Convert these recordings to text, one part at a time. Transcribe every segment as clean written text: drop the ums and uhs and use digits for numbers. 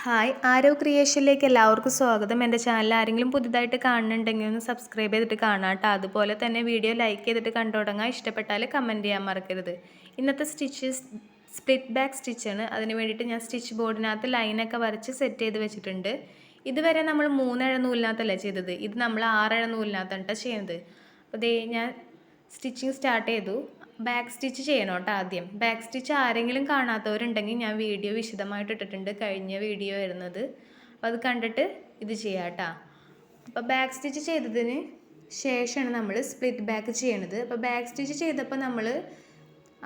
Hi ആരോ ക്രിയേഷനിലേക്ക് എല്ലാവർക്കും സ്വാഗതം. എൻ്റെ ചാനൽ ആരെങ്കിലും പുതുതായിട്ട് കാണുന്നുണ്ടെങ്കിൽ ഒന്ന് സബ്സ്ക്രൈബ് ചെയ്തിട്ട് കാണാം കേട്ടോ. അതുപോലെ തന്നെ വീഡിയോ ലൈക്ക് ചെയ്തിട്ട് കണ്ടു തുടങ്ങാം. ഇഷ്ടപ്പെട്ടാൽ കമൻറ്റ് ചെയ്യാൻ മറക്കരുത്. ഇന്നത്തെ സ്റ്റിച്ച് സ്പ്ലിറ്റ് ബാക്ക് സ്റ്റിച്ചാണ്. അതിന് വേണ്ടിയിട്ട് ഞാൻ സ്റ്റിച്ച് ബോർഡിനകത്ത് ലൈനൊക്കെ വരച്ച് സെറ്റ് ചെയ്ത് വെച്ചിട്ടുണ്ട്. ഇതുവരെ നമ്മൾ 3 ഇഴ നൂലിനകത്തല്ല ചെയ്തത്, ഇത് നമ്മൾ 6 ഇഴ നൂലിനകത്താണ് ചെയ്യുന്നത്. അപ്പോൾ ദേ ഞാൻ സ്റ്റിച്ചിങ് സ്റ്റാർട്ട് ചെയ്തു. ബാക്ക് സ്റ്റിച്ച് ചെയ്യണം കേട്ടോ. ആദ്യം ബാക്ക് സ്റ്റിച്ച് ആരെങ്കിലും കാണാത്തവരുണ്ടെങ്കിൽ ഞാൻ വീഡിയോ വിശദമായിട്ട് ഇട്ടിട്ടുണ്ട്, കഴിഞ്ഞ വീഡിയോ വരുന്നത്. അപ്പോൾ അത് കണ്ടിട്ട് ഇത് ചെയ്യാം കേട്ടോ. അപ്പോൾ ബാക്ക് സ്റ്റിച്ച് ചെയ്തതിന് ശേഷമാണ് നമ്മൾ സ്പ്ലിറ്റ് ബാക്ക് ചെയ്യണത്. അപ്പോൾ ബാക്ക് സ്റ്റിച്ച് ചെയ്തപ്പോൾ നമ്മൾ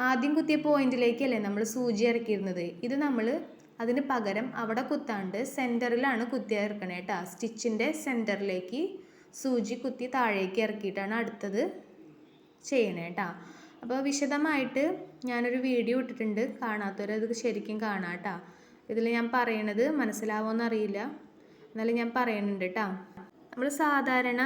ആദ്യം കുത്തിയ പോയിന്റിലേക്കല്ലേ നമ്മൾ സൂചി ഇറക്കിയിരുന്നത്. ഇത് നമ്മൾ അതിന് പകരം അവിടെ കുത്താണ്ട് സെൻറ്ററിലാണ് കുത്തി ഇറക്കണേ കേട്ടോ. സ്റ്റിച്ചിൻ്റെ സെൻറ്ററിലേക്ക് സൂചി കുത്തി താഴേക്ക് ഇറക്കിയിട്ടാണ് അടുത്തത് ചെയ്യണേ കേട്ടോ. അപ്പോൾ വിശദമായിട്ട് ഞാനൊരു വീഡിയോ ഇട്ടിട്ടുണ്ട്, കാണാത്തവരത് ശരിക്കും കാണാം കേട്ടോ. ഇതിൽ ഞാൻ പറയണത് മനസ്സിലാവുമെന്ന് അറിയില്ല, എന്നാലും ഞാൻ പറയുന്നുണ്ട് കേട്ടോ. നമ്മൾ സാധാരണ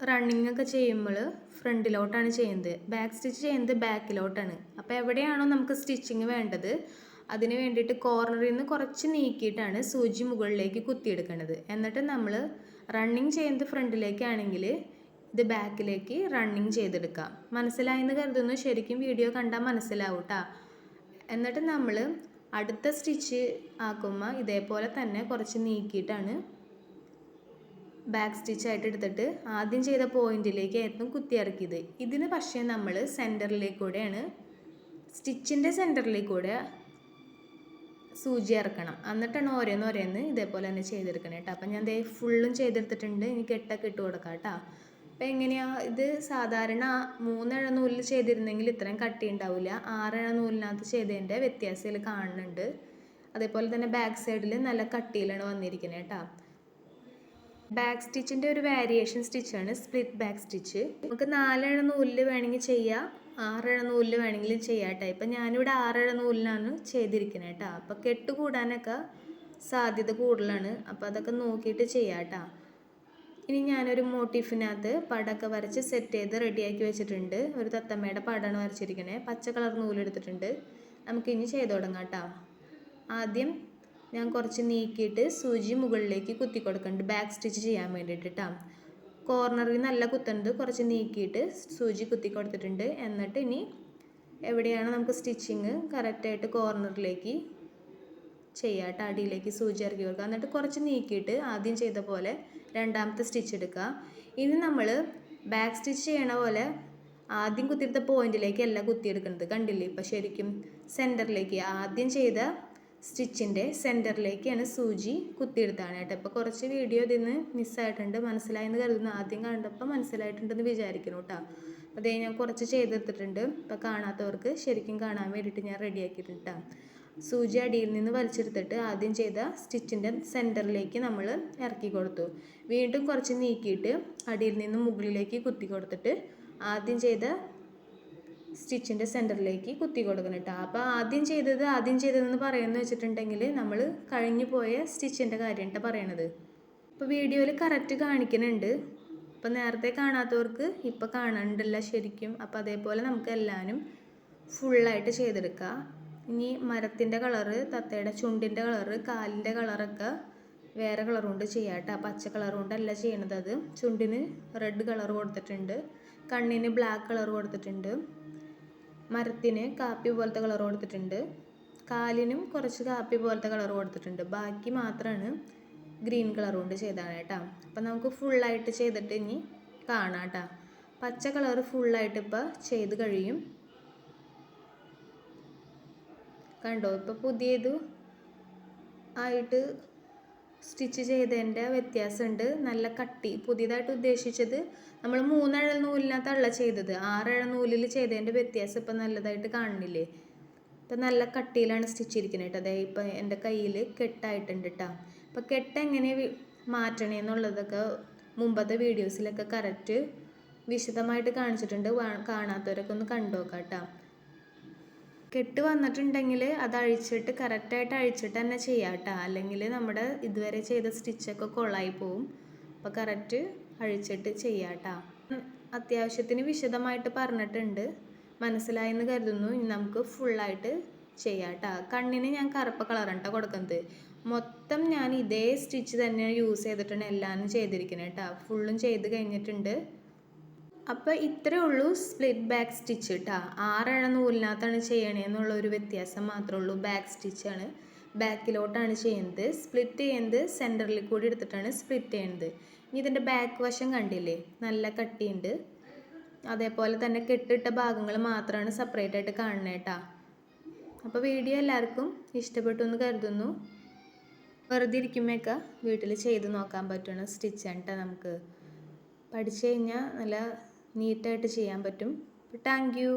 റണ്ണിങ് ഒക്കെ ചെയ്യുമ്പോൾ ഫ്രണ്ടിലോട്ടാണ് ചെയ്യുന്നത്, ബാക്ക് സ്റ്റിച്ച് ചെയ്യുന്നത് ബാക്കിലോട്ടാണ്. അപ്പോൾ എവിടെയാണോ നമുക്ക് സ്റ്റിച്ചിങ് വേണ്ടത് അതിന് വേണ്ടിയിട്ട് കോർണറിൽ നിന്ന് കുറച്ച് നീക്കിയിട്ടാണ് സൂചി മുകളിലേക്ക് കുത്തിയെടുക്കുന്നത്. എന്നിട്ട് നമ്മൾ റണ്ണിങ് ചെയ്യുന്നത് ഫ്രണ്ടിലേക്കാണെങ്കിൽ ഇത് ബാക്കിലേക്ക് റണ്ണിങ് ചെയ്തെടുക്കാം. മനസ്സിലായെന്ന് കരുതുന്നു, ശരിക്കും വീഡിയോ കണ്ടാൽ മനസ്സിലാവും കേട്ടോ. എന്നിട്ട് നമ്മൾ അടുത്ത സ്റ്റിച്ച് ആക്കുമ്പോൾ ഇതേപോലെ തന്നെ കുറച്ച് നീക്കിയിട്ടാണ് ബാക്ക് സ്റ്റിച്ചായിട്ട് എടുത്തിട്ട് ആദ്യം ചെയ്ത പോയിന്റിലേക്ക് ആയിരുന്നു കുത്തി ഇറക്കിയത്. ഇതിന് പക്ഷേ നമ്മൾ സെൻറ്ററിലേക്കൂടെയാണ്, സ്റ്റിച്ചിൻ്റെ സെൻറ്ററിലേക്കൂടെ സൂചി ഇറക്കണം. എന്നിട്ടാണ് ഓരോന്ന് ഇതേപോലെ തന്നെ ചെയ്തെടുക്കണം കേട്ടോ. അപ്പം ഞാൻ ദേ ഫുള്ളും ചെയ്തെടുത്തിട്ടുണ്ട്. ഇനി കെട്ടൊക്കെ ഇട്ട് കൊടുക്കാം കേട്ടോ. അപ്പോൾ എങ്ങനെയാണ് ഇത്, സാധാരണ 3 ഇഴ നൂലിൽ ചെയ്തിരുന്നെങ്കിൽ ഇത്രയും കട്ടി ഉണ്ടാവില്ല. 6 ഇഴ നൂലിനകത്ത് ചെയ്തതിൻ്റെ വ്യത്യാസം ഇതിൽ കാണുന്നുണ്ട്. അതേപോലെ തന്നെ ബാക്ക് സൈഡിൽ നല്ല കട്ടിയിലാണ് വന്നിരിക്കുന്നത് കേട്ടോ. ബാക്ക് സ്റ്റിച്ചിൻ്റെ ഒരു വേരിയേഷൻ സ്റ്റിച്ചാണ് സ്പ്ലിറ്റ് ബാക്ക് സ്റ്റിച്ച്. നമുക്ക് 4 ഇഴ നൂലിൽ വേണമെങ്കിൽ ചെയ്യാം, 6 ഇഴ നൂലിൽ വേണമെങ്കിലും ചെയ്യാം കേട്ടോ. ഇപ്പം ഞാനിവിടെ 6 ഇഴ നൂലിലാണ് ചെയ്തിരിക്കുന്നത് കേട്ടോ. അപ്പോൾ കെട്ട് കൂടാനൊക്കെ സാധ്യത കൂടുതലാണ്, അപ്പോൾ അതൊക്കെ നോക്കിയിട്ട് ചെയ്യാം കേട്ടോ. ഇനി ഞാനൊരു മോട്ടീഫിനകത്ത് പടമൊക്കെ വരച്ച് സെറ്റ് ചെയ്ത് റെഡിയാക്കി വെച്ചിട്ടുണ്ട്. ഒരു തത്തമ്മയുടെ പടമാണ് വരച്ചിരിക്കണേ, പച്ച കളർ നൂലെടുത്തിട്ടുണ്ട്. നമുക്കിനി ചെയ്ത് തുടങ്ങാം കേട്ടോ. ആദ്യം ഞാൻ കുറച്ച് നീക്കിയിട്ട് സൂചി മുകളിലേക്ക് കുത്തി കൊടുക്കുന്നുണ്ട് ബാക്ക് സ്റ്റിച്ച് ചെയ്യാൻ വേണ്ടിയിട്ട് കേട്ടോ. കോർണറിൽ നല്ല കുത്തുന്നത് കുറച്ച് നീക്കിയിട്ട് സൂചി കുത്തി കൊടുത്തിട്ടുണ്ട്. എന്നിട്ട് ഇനി എവിടെയാണ് നമുക്ക് സ്റ്റിച്ചിങ് കറക്റ്റായിട്ട് കോർണറിലേക്ക് ചെയ്യാം കേട്ടോ. അടിയിലേക്ക് സൂചി ഇറക്കി കൊടുക്കുക. എന്നിട്ട് കുറച്ച് നീക്കിയിട്ട് ആദ്യം ചെയ്ത പോലെ രണ്ടാമത്തെ സ്റ്റിച്ച് എടുക്കുക. ഇനി നമ്മൾ ബാക്ക് സ്റ്റിച്ച് ചെയ്യണ പോലെ ആദ്യം കുത്തിയെടുത്ത പോയിന്റിലേക്കല്ല കുത്തിയെടുക്കുന്നത്, കണ്ടില്ലേ? ഇപ്പം ശരിക്കും സെൻറ്ററിലേക്ക് ആദ്യം ചെയ്ത സ്റ്റിച്ചിൻ്റെ സെൻറ്ററിലേക്കാണ് സൂചി കുത്തിയെടുത്താണ് കേട്ടോ. ഇപ്പോൾ കുറച്ച് വീഡിയോ ഇതിന്ന് മിസ്സായിട്ടുണ്ട്, മനസ്സിലായെന്ന് കരുതുന്നു. ആദ്യം കണ്ടപ്പോൾ മനസ്സിലായിട്ടുണ്ടെന്ന് വിചാരിക്കുന്നു കേട്ടോ. അതേ ഞാൻ കുറച്ച് ചെയ്തെടുത്തിട്ടുണ്ട്. ഇപ്പോൾ കാണാത്തവർക്ക് ശരിക്കും കാണാൻ വേണ്ടിയിട്ട് ഞാൻ റെഡിയാക്കിയിട്ടുണ്ട് കേട്ടോ. സൂചി അടിയിൽ നിന്ന് വലിച്ചെടുത്തിട്ട് ആദ്യം ചെയ്ത സ്റ്റിച്ചിൻ്റെ സെൻറ്ററിലേക്ക് നമ്മൾ ഇറക്കി കൊടുത്തു. വീണ്ടും കുറച്ച് നീക്കിയിട്ട് അടിയിൽ നിന്ന് മുകളിലേക്ക് കുത്തി കൊടുത്തിട്ട് ആദ്യം ചെയ്ത സ്റ്റിച്ചിൻ്റെ സെൻറ്ററിലേക്ക് കുത്തി കൊടുക്കണം കേട്ടോ. അപ്പോൾ ആദ്യം ചെയ്തതെന്ന് പറയുന്നത് വെച്ചിട്ടുണ്ടെങ്കിൽ നമ്മൾ കഴിഞ്ഞു പോയ സ്റ്റിച്ചിൻ്റെ കാര്യം കേട്ടോ പറയണത്. ഇപ്പോൾ വീഡിയോയിൽ കറക്റ്റ് കാണിക്കുന്നുണ്ട്. അപ്പോൾ നേരത്തെ കാണാത്തവർക്ക് ഇപ്പോൾ കാണണ്ടല്ല ശരിക്കും. അപ്പോൾ അതേപോലെ നമുക്ക് എല്ലാവരും ഫുള്ളായിട്ട് ചെയ്തെടുക്കാം. ഇനി മരത്തിൻ്റെ കളറ്, തത്തയുടെ ചുണ്ടിൻ്റെ കളറ്, കാലിൻ്റെ കളറൊക്കെ വേറെ കളർ കൊണ്ട് ചെയ്യാം കേട്ടോ. പച്ച കളർ കൊണ്ടല്ല ചെയ്യണത്. അത് ചുണ്ടിന് റെഡ് കളർ കൊടുത്തിട്ടുണ്ട്, കണ്ണിന് ബ്ലാക്ക് കളർ കൊടുത്തിട്ടുണ്ട്, മരത്തിന് കാപ്പി പോലത്തെ കളർ കൊടുത്തിട്ടുണ്ട്, കാലിനും കുറച്ച് കാപ്പി പോലത്തെ കളർ കൊടുത്തിട്ടുണ്ട്. ബാക്കി മാത്രമാണ് ഗ്രീൻ കളർ കൊണ്ട് ചെയ്താണ് കേട്ടോ. അപ്പം നമുക്ക് ഫുള്ളായിട്ട് ചെയ്തിട്ട് ഇനി കാണാം കേട്ടോ. പച്ച കളർ ഫുള്ളായിട്ട് ഇപ്പോൾ ചെയ്ത് കഴിയും. കണ്ടോ, ഇപ്പോൾ പുതിയത് ആയിട്ട് സ്റ്റിച്ച് ചെയ്തതിൻ്റെ വ്യത്യാസമുണ്ട്. നല്ല കട്ടി, പുതിയതായിട്ട് ഉദ്ദേശിച്ചത് നമ്മൾ 3 ഇഴ നൂലിനകത്തല്ല ചെയ്തത്, 6 ഇഴ നൂലിൽ ചെയ്തതിൻ്റെ വ്യത്യാസം ഇപ്പം നല്ലതായിട്ട് കാണുന്നില്ലേ? ഇപ്പം നല്ല കട്ടിയിലാണ് സ്റ്റിച്ച് ഇരിക്കുന്നത് കേട്ടോ. അതായത് ഇപ്പം എൻ്റെ കയ്യിൽ കെട്ടായിട്ടുണ്ട് കേട്ടോ. അപ്പോൾ കെട്ട് എങ്ങനെ മാറ്റണേന്നുള്ളതൊക്കെ മുമ്പത്തെ വീഡിയോസിലൊക്കെ കറക്റ്റ് വിശദമായിട്ട് കാണിച്ചിട്ടുണ്ട്. കാണാത്തവരൊക്കെ ഒന്ന് കണ്ടു നോക്കാം കേട്ടോ. കെട്ട് വന്നിട്ടുണ്ടെങ്കിൽ അത് അഴിച്ചിട്ട് കറക്റ്റായിട്ട് അഴിച്ചിട്ട് തന്നെ ചെയ്യാം കേട്ടോ. അല്ലെങ്കിൽ നമ്മുടെ ഇതുവരെ ചെയ്ത സ്റ്റിച്ചൊക്കെ കൊളായി പോവും. അപ്പോൾ കറക്റ്റ് അഴിച്ചിട്ട് ചെയ്യാം കേട്ടോ. അത്യാവശ്യത്തിന് വിശദമായിട്ട് പറഞ്ഞിട്ടുണ്ട്, മനസ്സിലായെന്ന് കരുതുന്നു. ഇനി നമുക്ക് ഫുള്ളായിട്ട് ചെയ്യാം കേട്ടോ. കണ്ണിന് ഞാൻ കറുപ്പ് കളറാണ് കേട്ടോ കൊടുക്കുന്നത്. മൊത്തം മൊത്തം ഞാൻ ഇതേ സ്റ്റിച്ച് തന്നെ യൂസ് ചെയ്തിട്ടാണ് എല്ലാം ചെയ്തിരിക്കുന്നത് കേട്ടോ. ഫുള്ളും ചെയ്ത് കഴിഞ്ഞിട്ടുണ്ട്. അപ്പോൾ ഇത്രയേ ഉള്ളൂ സ്പ്ലിറ്റ് ബാക്ക് സ്റ്റിച്ച് കേട്ടോ. 6 നൂലിനകത്താണ് ചെയ്യണേന്നുള്ള ഒരു വ്യത്യാസം മാത്രമേ ഉള്ളൂ. ബാക്ക് സ്റ്റിച്ചാണ്, ബാക്കിലോട്ടാണ് ചെയ്യുന്നത്. സ്പ്ലിറ്റ് ചെയ്യുന്നത് സെൻറ്ററിൽ കൂടി എടുത്തിട്ടാണ് സ്പ്ലിറ്റ് ചെയ്യുന്നത്. ഇനി ഇതിൻ്റെ ബാക്ക് വശം കണ്ടില്ലേ, നല്ല കട്ടിയുണ്ട്. അതേപോലെ തന്നെ കെട്ടിട്ട ഭാഗങ്ങൾ മാത്രമാണ് സെപ്പറേറ്റ് ആയിട്ട് കാണുന്നത് കേട്ടോ. അപ്പോൾ വീഡിയോ എല്ലാവർക്കും ഇഷ്ടപ്പെട്ടു എന്ന് കരുതുന്നു. വെറുതെ ഇരിക്കുമ്പോഴൊക്കെ വീട്ടിൽ ചെയ്ത് നോക്കാൻ പറ്റുന്ന സ്റ്റിച്ചാണ് കേട്ടോ. നമുക്ക് പഠിച്ചു കഴിഞ്ഞാൽ നല്ല നീറ്റായിട്ട് ചെയ്യാൻ പറ്റും. Thank you.